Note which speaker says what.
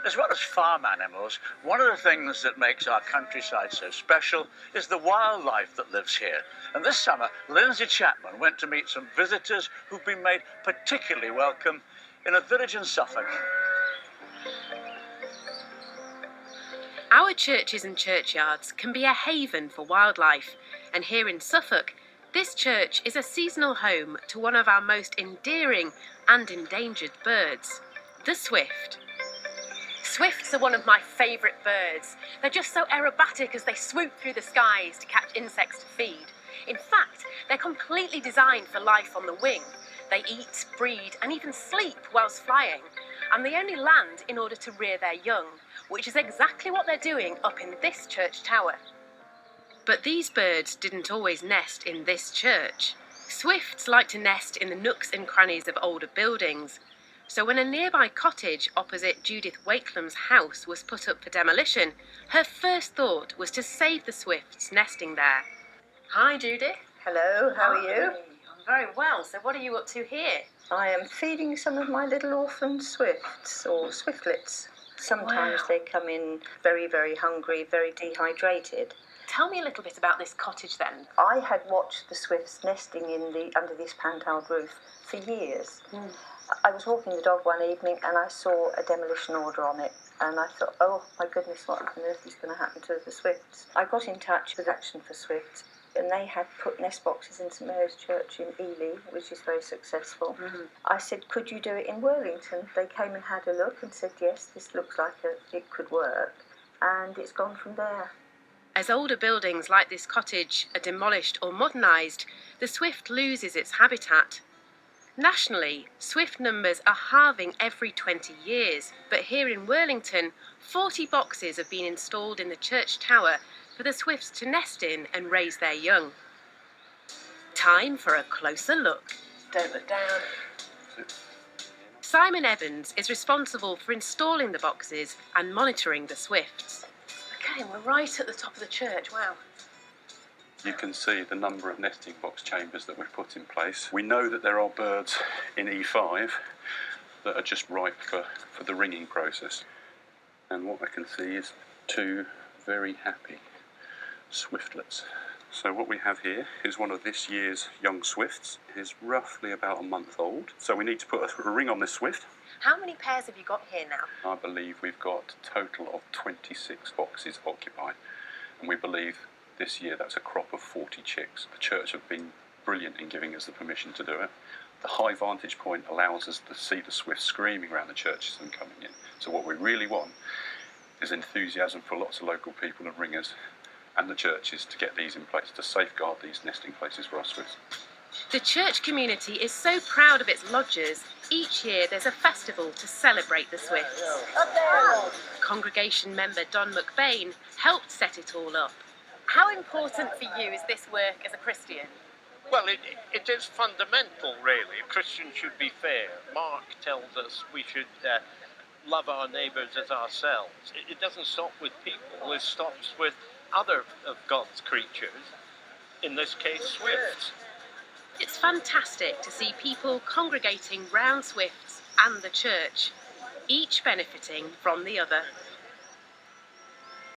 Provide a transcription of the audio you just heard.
Speaker 1: As well as farm animals, one of the things that makes our countryside so special is the wildlife that lives here. And this summer, Lindsay Chapman went to meet some visitors who've been made particularly welcome in a village in Suffolk.
Speaker 2: Our churches and churchyards can be a haven for wildlife, and here in Suffolk, this church is a seasonal home to one of our most endearing and endangered birds, the swift. Swifts are one of my favourite birds. They're just so aerobatic as they swoop through the skies to catch insects to feed. In fact, they're completely designed for life on the wing. They eat, breed, and even sleep whilst flying, and they only land in order to rear their young, which is exactly what they're doing up in this church tower. But these birds didn't always nest in this church. Swifts like to nest in the nooks and crannies of older buildings. So when a nearby cottage opposite Judith Wakelam's house was put up for demolition, her first thought was to save the swifts nesting there. Hi, Judith.
Speaker 3: Hello, how are you?
Speaker 2: I'm very well. So what are you up to here?
Speaker 3: I am feeding some of my little orphan swifts, or swiftlets. Sometimes
Speaker 2: Wow.
Speaker 3: they come in very, very hungry, very dehydrated.
Speaker 2: Tell me a little bit about this cottage then.
Speaker 3: I had watched the swifts nesting under this pantiled roof for years. I was walking the dog one evening and I saw a demolition order on it, and I thought, oh my goodness, what on earth is going to happen to the swifts? I got in touch with Action for Swifts, and they had put nest boxes in St Mary's Church in Ely, which is very successful. I said, could you do it in Worlington? They came and had a look and said, yes, this looks like it could work, and it's gone from there.
Speaker 2: As older buildings like this cottage are demolished or modernised, the swift loses its habitat. Nationally, swift numbers are halving every 20 years, but here in Worlington, 40 boxes have been installed in the church tower for the swifts to nest in and raise their young. Time for a closer look.
Speaker 3: Don't look down.
Speaker 2: Simon Evans is responsible for installing the boxes and monitoring the swifts. Okay, we're right at the top of the church, wow.
Speaker 4: You can see the number of nesting box chambers that we've put in place. We know that there are birds in E5 that are just ripe for the ringing process. And what I can see is two very happy swiftlets. So what we have here is one of this year's young swifts. He's roughly about a month old. So we need to put a ring on this swift.
Speaker 2: How many pairs have you got here now?
Speaker 4: I believe we've got a total of 26 boxes occupied. And we believe this year that's a crop of 40 chicks. The church have been brilliant in giving us the permission to do it. The high vantage point allows us to see the swifts screaming around the churches and coming in. So what we really want is enthusiasm for lots of local people and ringers and the churches to get these in place, to safeguard these nesting places for our swifts.
Speaker 2: The church community is so proud of its lodgers. Each year there's a festival to celebrate the swifts. Congregation member Don McBain helped set it all up. How important for you is this work as a Christian?
Speaker 5: Well, it is fundamental, really. Christians should be fair. Mark tells us we should love our neighbours as ourselves. It doesn't stop with people, it stops with other of God's creatures, in this case, swifts.
Speaker 2: It's fantastic to see people congregating round swifts and the church, each benefiting from the other.